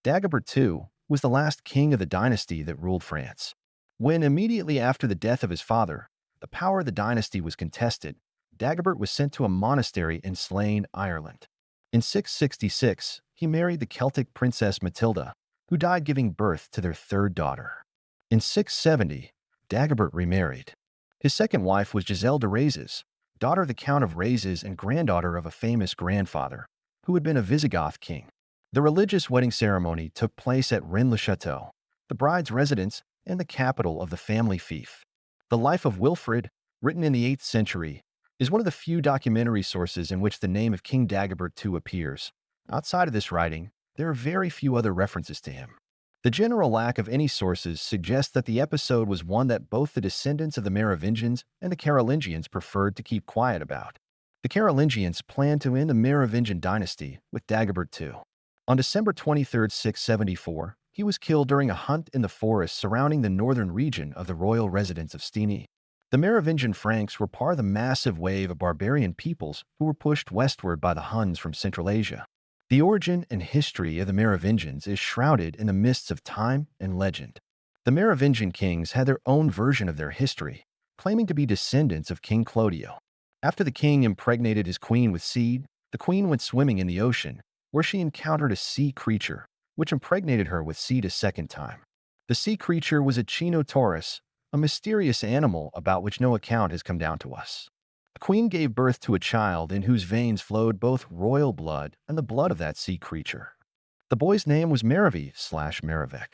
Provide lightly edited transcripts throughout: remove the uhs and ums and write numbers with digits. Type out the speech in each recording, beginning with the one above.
Dagobert II was the last king of the dynasty that ruled France. When, immediately after the death of his father, the power of the dynasty was contested, Dagobert was sent to a monastery in Slane, Ireland. In 666, he married the Celtic princess Matilda, who died giving birth to their third daughter. In 670, Dagobert remarried. His second wife was Giselle de Rezes, daughter of the Count of Rezes and granddaughter of a famous grandfather, who had been a Visigoth king. The religious wedding ceremony took place at Rennes-le-Château, the bride's residence and the capital of the family fief. The life of Wilfrid, written in the 8th century, is one of the few documentary sources in which the name of King Dagobert II appears. Outside of this writing, there are very few other references to him. The general lack of any sources suggests that the episode was one that both the descendants of the Merovingians and the Carolingians preferred to keep quiet about. The Carolingians planned to end the Merovingian dynasty with Dagobert II. On December 23, 674, he was killed during a hunt in the forest surrounding the northern region of the royal residence of Stenay. The Merovingian Franks were part of the massive wave of barbarian peoples who were pushed westward by the Huns from Central Asia. The origin and history of the Merovingians is shrouded in the mists of time and legend. The Merovingian kings had their own version of their history, claiming to be descendants of King Clodio. After the king impregnated his queen with seed, the queen went swimming in the ocean, where she encountered a sea creature, which impregnated her with seed a second time. The sea creature was a Chinotaurus, a mysterious animal about which no account has come down to us. The queen gave birth to a child in whose veins flowed both royal blood and the blood of that sea creature. The boy's name was Merovy/Merovec.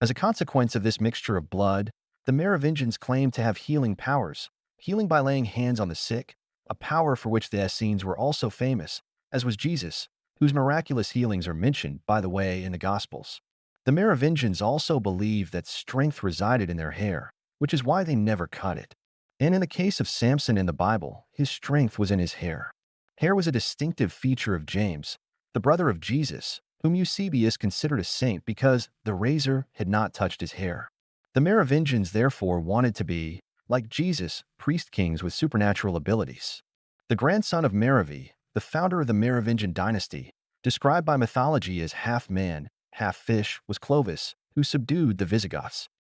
As a consequence of this mixture of blood, the Merovingians claimed to have healing powers, healing by laying hands on the sick, a power for which the Essenes were also famous, as was Jesus, whose miraculous healings are mentioned, by the way, in the Gospels. The Merovingians also believed that strength resided in their hair, which is why they never cut it. And in the case of Samson in the Bible, his strength was in his hair. Hair was a distinctive feature of James, the brother of Jesus, whom Eusebius considered a saint because the razor had not touched his hair. The Merovingians therefore wanted to be, like Jesus, priest-kings with supernatural abilities. The grandson of Merovy, the founder of the Merovingian dynasty, described by mythology as half man, half fish, was Clovis, who subdued the Visigoths.